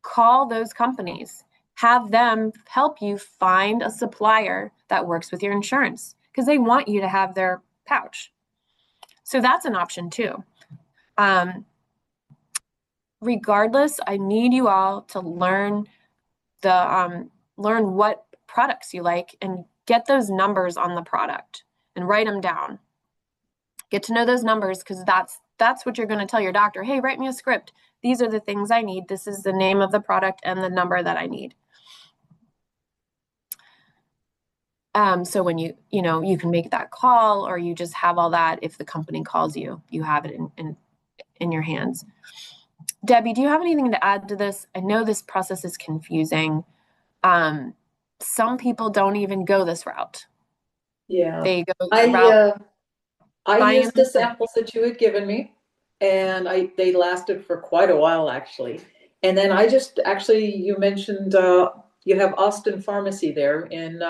Call those companies. Have them help you find a supplier that works with your insurance, because they want you to have their pouch. So that's an option too. Regardless, I need you all to learn what products you like and get those numbers on the product and write them down. Get to know those numbers, because that's what you're going to tell your doctor. Hey, write me a script. These are the things I need. This is the name of the product and the number that I need. So when you can make that call, or you just have all that. If the company calls you, you have it in your hands. Debbie, do you have anything to add to this? I know this process is confusing. Some people don't even go this route. Yeah. They go the route. I used the samples that you had given me, and they lasted for quite a while, actually. And then you mentioned you have Austin Pharmacy there in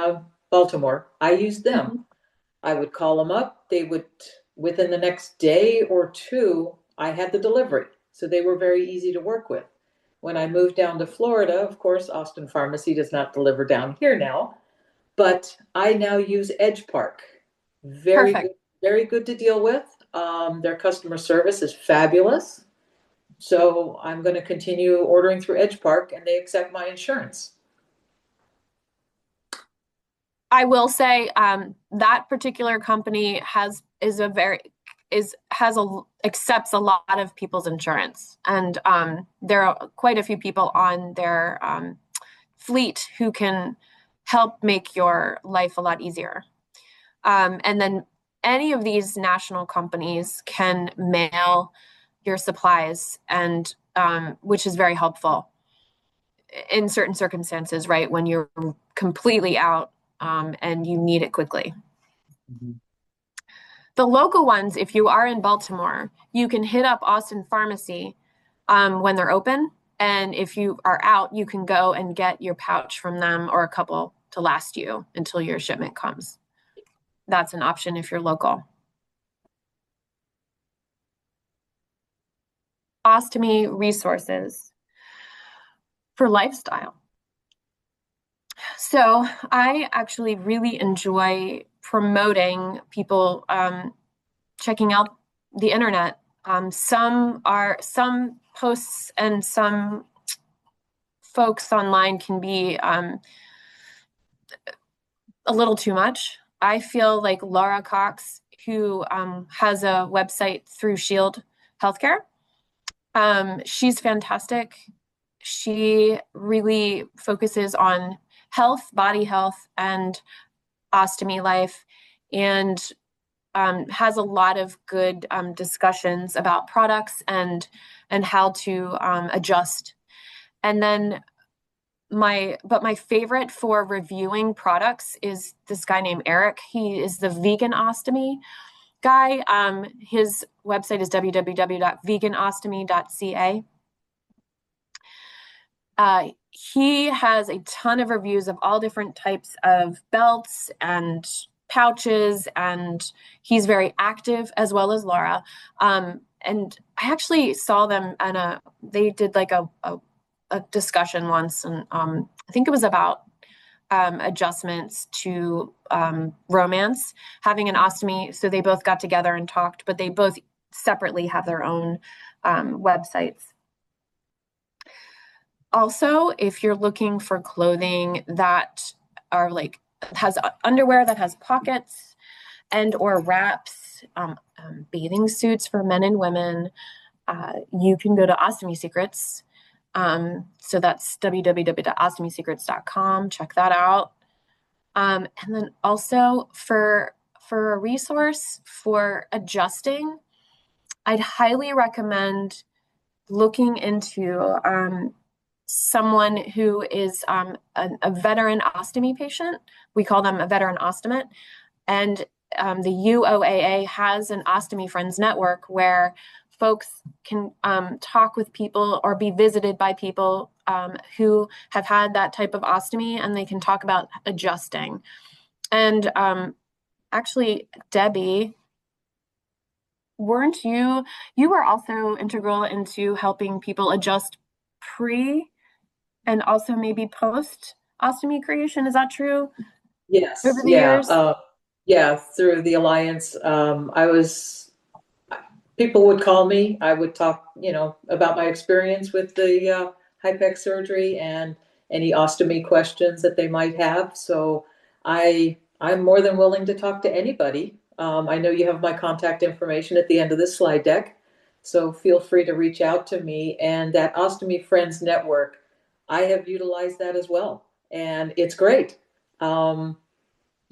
Baltimore. I used them. Mm-hmm. I would call them up. They would, within the next day or 2, I had the delivery. So they were very easy to work with. When I moved down to Florida, of course, Austin Pharmacy does not deliver down here now, but I now use Edge Park. Very Perfect. good, very good to deal with. Their customer service is fabulous. So I'm going to continue ordering through Edge Park, and they accept my insurance. I will say that particular company accepts a lot of people's insurance, and there are quite a few people on their fleet who can help make your life a lot easier. And then any of these national companies can mail your supplies, and which is very helpful in certain circumstances, right? When you're completely out and you need it quickly. Mm-hmm. The local ones, if you are in Baltimore, you can hit up Austin Pharmacy when they're open. And if you are out, you can go and get your pouch from them, or a couple to last you until your shipment comes. That's an option if you're local. Ostomy resources for lifestyle. So I actually really enjoy promoting people checking out the internet. Some posts and some folks online can be a little too much. I feel like Laura Cox, who has a website through Shield Healthcare, she's fantastic. She really focuses on health, body health, and ostomy life, and has a lot of good discussions about products and how to adjust. And then my favorite for reviewing products is this guy named Eric. He is the vegan ostomy guy. His website is www.veganostomy.ca. He has a ton of reviews of all different types of belts and pouches, and he's very active, as well as Laura. And I actually saw them and they did like a discussion once, and I think it was about adjustments to romance, having an ostomy. So they both got together and talked, but they both separately have their own websites. Also, if you're looking for clothing that are like has underwear that has pockets and or wraps, bathing suits for men and women, you can go to Ostomy Secrets. So that's www.ostomysecrets.com. Check that out. And then also for a resource for adjusting, I'd highly recommend looking into someone who is a veteran ostomy patient. We call them a veteran ostomate. And the UOAA has an Ostomy Friends network where folks can talk with people or be visited by people who have had that type of ostomy, and they can talk about adjusting. And actually, Debbie, weren't you were also integral into helping people adjust pre and also maybe post ostomy creation. Is that true? Yes, Over the yeah, years? yeah, through the Alliance, people would call me. I would talk, about my experience with the HIPEC surgery and any ostomy questions that they might have. So I'm more than willing to talk to anybody. I know you have my contact information at the end of this slide deck, so feel free to reach out to me. And that Ostomy Friends Network, I have utilized that as well, and it's great. I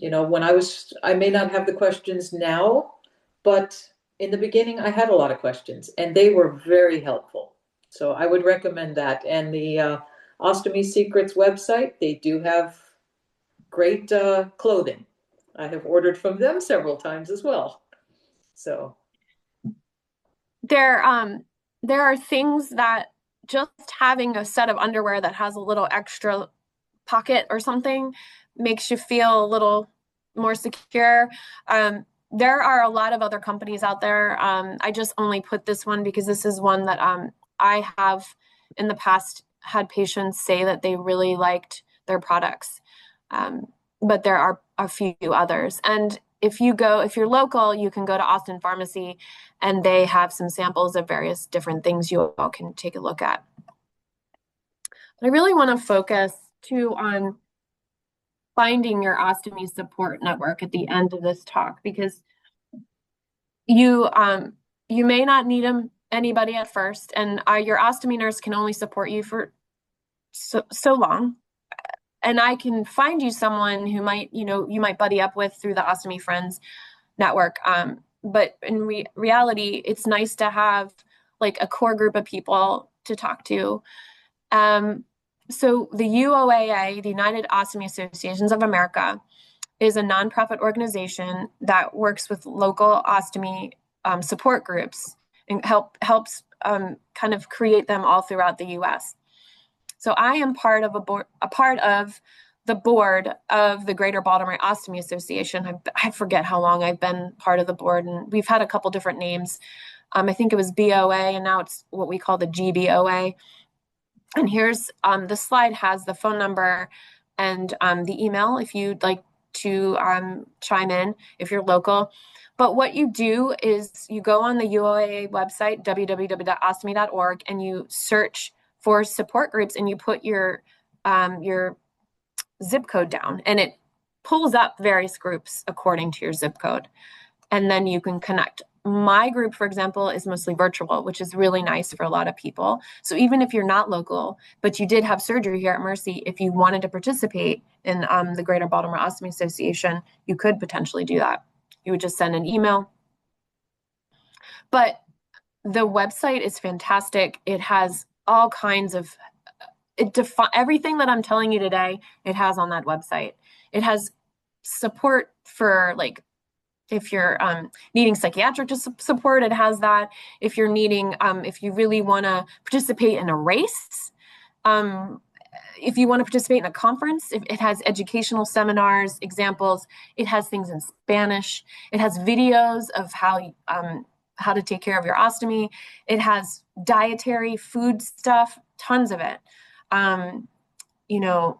may not have the questions now, but in the beginning, I had a lot of questions, and they were very helpful. So I would recommend that. And the Ostomy Secrets website, they do have great clothing. I have ordered from them several times as well. So There are things that just having a set of underwear that has a little extra pocket or something makes you feel a little more secure. There are a lot of other companies out there. I just only put this one because this is one that I have in the past had patients say that they really liked their products. But there are a few others. And if you're local, you can go to Austin Pharmacy, and they have some samples of various different things you all can take a look at. But I really want to focus too on finding your ostomy support network at the end of this talk, because you may not need anybody at first, and your ostomy nurse can only support you for so long. And I can find you someone who might, you might buddy up with through the Ostomy Friends network. But in reality, it's nice to have like a core group of people to talk to. So the UOAA, the United Ostomy Associations of America, is a nonprofit organization that works with local ostomy support groups and helps kind of create them all throughout the U.S. So I am part of the board of the Greater Baltimore Ostomy Association. I forget how long I've been part of the board, and we've had a couple different names. I think it was BOA, and now it's what we call the GBOA. And here's the slide has the phone number and the email if you'd like to chime in if you're local. But what you do is you go on the UOA website, www.ostomy.org, and you search for support groups, and you put your zip code down, and it pulls up various groups according to your zip code. And then you can connect. My group, for example, is mostly virtual, which is really nice for a lot of people. So even if you're not local, but you did have surgery here at Mercy, if you wanted to participate in the Greater Baltimore Ostomy Association, you could potentially do that. You would just send an email. But the website is fantastic. It has all kinds of everything that I'm telling you today, it has on that website. It has support for like if you're needing psychiatric support, it has that. If you're needing, if you really want to participate in a race, if you want to participate in a conference, it has educational seminars, examples. It has things in Spanish. It has videos of how to take care of your ostomy. It has dietary food stuff, tons of it. You know,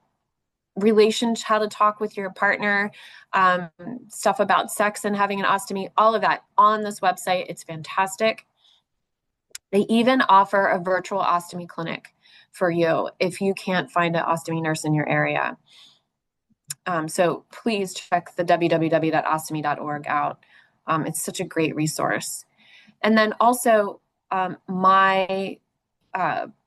relations, how to talk with your partner, stuff about sex and having an ostomy, all of that on this website. It's fantastic. They even offer a virtual ostomy clinic for you if you can't find an ostomy nurse in your area. So please check the www.ostomy.org out. It's such a great resource. And then also my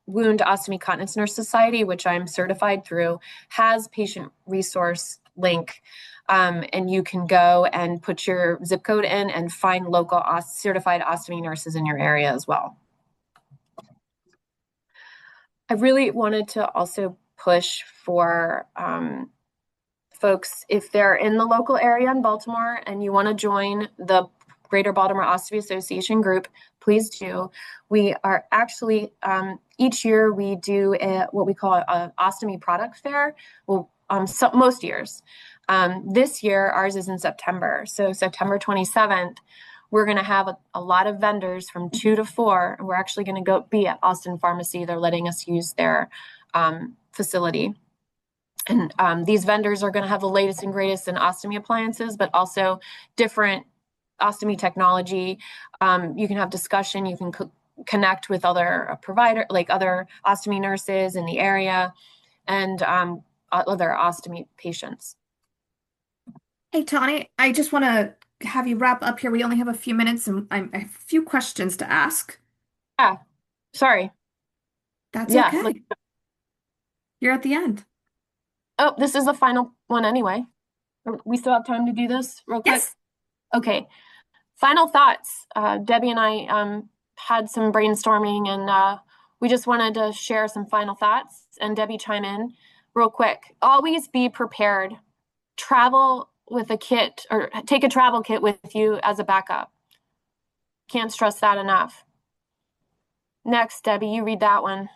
Wound Ostomy Continence Nurse Society, which I'm certified through, has patient resource link. And you can go and put your zip code in and find local certified ostomy nurses in your area as well. I really wanted to also push for folks, if they're in the local area in Baltimore and you want to join the Greater Baltimore Ostomy Association group, please do. We are actually, each year we do what we call an ostomy product fair. Well, most years. This year, ours is in September. So September 27th, we're going to have a lot of vendors from 2 to 4. And we're actually going to be at Austin Pharmacy. They're letting us use their facility. And these vendors are going to have the latest and greatest in ostomy appliances, but also different ostomy technology. You can have discussion. You can connect with other provider, like other ostomy nurses in the area, and other ostomy patients. Hey, Tawny, I just want to have you wrap up here. We only have a few minutes and I have a few questions to ask. Yeah, sorry. That's Yeah. okay. You're at the end. Oh, this is the final one anyway. We still have time to do this real quick? Yes. Okay. Final thoughts. Debbie and I had some brainstorming, and we just wanted to share some final thoughts. And Debbie, chime in real quick. Always be prepared. Travel with a kit, or take a travel kit with you as a backup. Can't stress that enough. Next, Debbie, you read that one.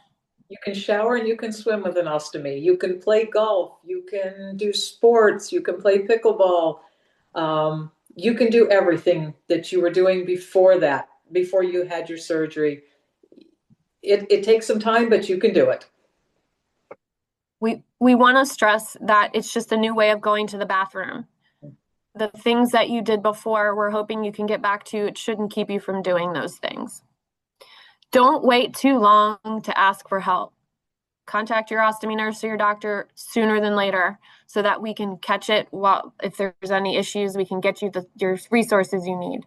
You can shower and you can swim with an ostomy. You can play golf. You can do sports. You can play pickleball. You can do everything that you were doing before that, before you had your surgery. It takes some time, but you can do it. We want to stress that it's just a new way of going to the bathroom. The things that you did before, we're hoping you can get back to. It shouldn't keep you from doing those things. Don't wait too long to ask for help. Contact your ostomy nurse or your doctor sooner than later so that we can catch it. If there's any issues, we can get you your resources you need.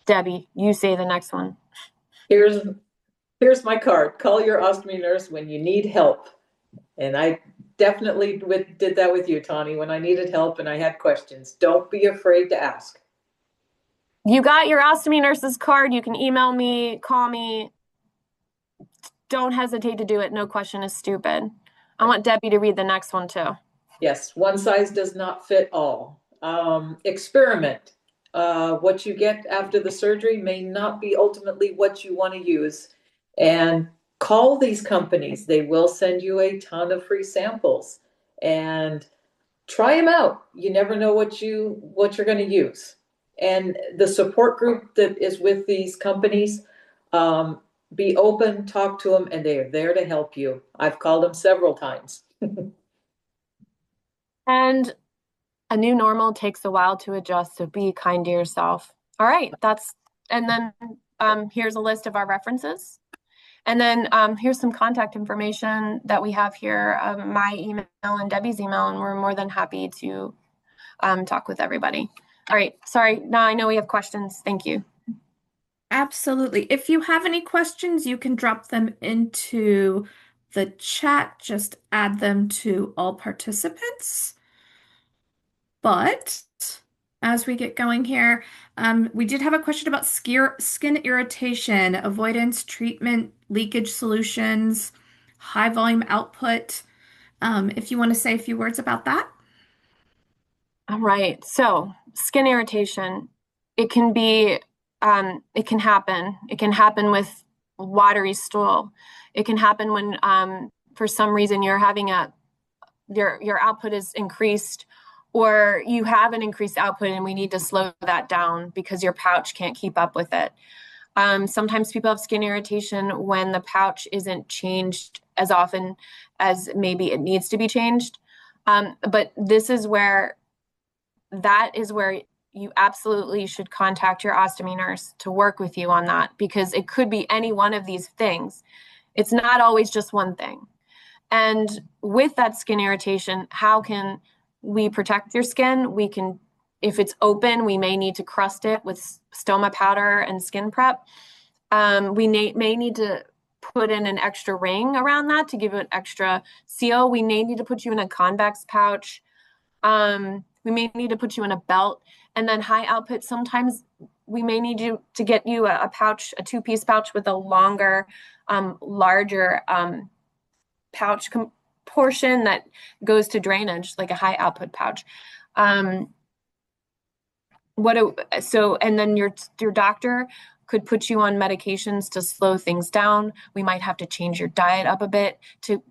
Debbie, you say the next one. Here's my card. Call your ostomy nurse when you need help. And I definitely did that with you, Tawny, when I needed help and I had questions. Don't be afraid to ask. You got your ostomy nurse's card. You can email me, call me. Don't hesitate to do it. No question is stupid. I want Debbie to read the next one too. Yes, one size does not fit all. Experiment. What you get after the surgery may not be ultimately what you want to use. And call these companies. They will send you a ton of free samples. And try them out. You never know what you're going to use. And the support group that is with these companies, be open, talk to them, and they are there to help you. I've called them several times. And a new normal takes a while to adjust, so be kind to yourself. All right, and then here's a list of our references. And then here's some contact information that we have here, my email and Debbie's email, and we're more than happy to talk with everybody. All right, sorry, now I know we have questions. Thank you. Absolutely. If you have any questions, you can drop them into the chat. Just add them to all participants. But as we get going here, we did have a question about skin irritation, avoidance, treatment, leakage solutions, high volume output. If you want to say a few words about that. All right, so skin irritation, it can be, it can happen. It can happen with watery stool. It can happen when, for some reason, you're having your output is increased, or you have an increased output and we need to slow that down because your pouch can't keep up with it. Sometimes people have skin irritation when the pouch isn't changed as often as maybe it needs to be changed. But that is where you absolutely should contact your ostomy nurse to work with you on that, because it could be any one of these things. It's not always just one thing. And with that skin irritation, how can we protect your skin? We can, if it's open, we may need to crust it with stoma powder and skin prep. We may need to put in an extra ring around that to give it an extra seal. We may need to put you in a convex pouch. We may need to put you in a belt. And then high output, sometimes we may need you to get you a pouch, a two-piece pouch with a longer, larger pouch portion that goes to drainage, like a high output pouch. And then your doctor could put you on medications to slow things down. We might have to change your diet up a bit to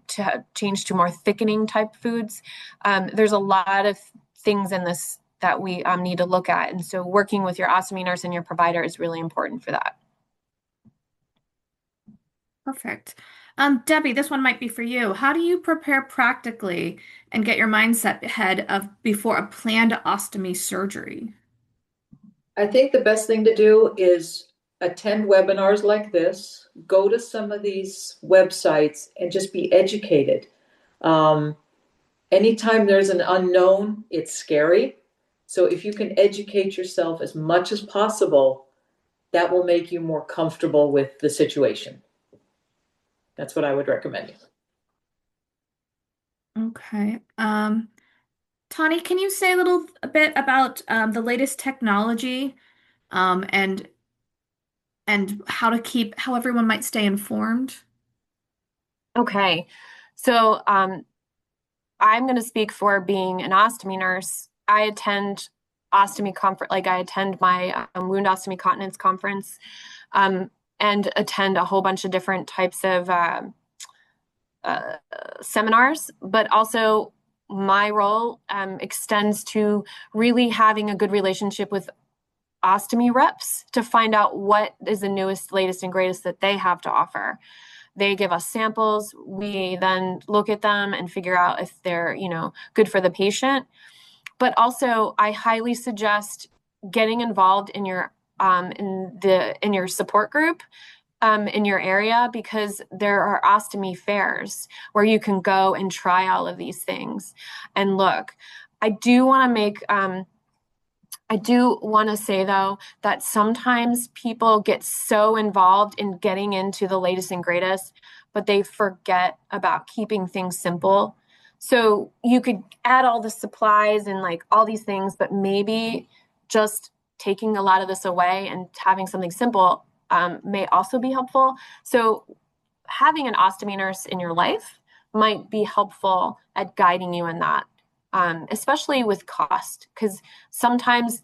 change to more thickening type foods. There's a lot of things in this that we need to look at. And so working with your ostomy nurse and your provider is really important for that. Perfect. Debbie, this one might be for you. How do you prepare practically and get your mindset ahead of before a planned ostomy surgery? I think the best thing to do is attend webinars like this, go to some of these websites and just be educated. Anytime there's an unknown, it's scary. So if you can educate yourself as much as possible, that will make you more comfortable with the situation. That's what I would recommend. Okay. Tani, can you say a bit about the latest technology um, and how everyone might stay informed? Okay. So I'm going to speak for being an ostomy nurse. I attend ostomy conference, like I attend my wound ostomy continence conference, and attend a whole bunch of different types of seminars, but also my role extends to really having a good relationship with ostomy reps to find out what is the newest, latest, and greatest that they have to offer. They give us samples. We then look at them and figure out if they're, good for the patient. But also, I highly suggest getting involved in your in your support group in your area, because there are ostomy fairs where you can go and try all of these things and look. I do want to say, though, that sometimes people get so involved in getting into the latest and greatest, but they forget about keeping things simple. So you could add all the supplies and like all these things, but maybe just taking a lot of this away and having something simple may also be helpful. So having an ostomy nurse in your life might be helpful at guiding you in that. Especially with cost, because sometimes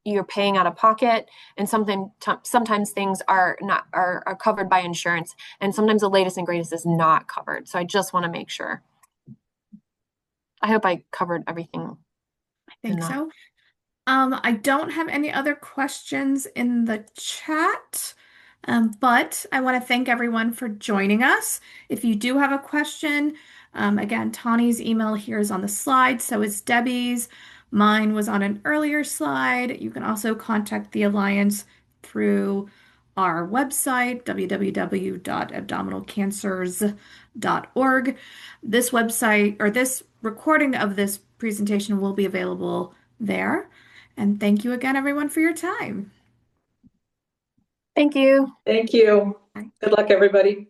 you're paying out of pocket, and sometimes things are covered by insurance, and sometimes the latest and greatest is not covered. So I just want to make sure. I hope I covered everything I think enough. so. I don't have any other questions in the chat, but I want to thank everyone for joining us. If you do have a question, again, Tawny's email here is on the slide, so is Debbie's. Mine was on an earlier slide. You can also contact the Alliance through our website, www.abdominalcancers.org. This website or this recording of this presentation will be available there. And thank you again, everyone, for your time. Thank you. Thank you. Bye. Good luck, everybody.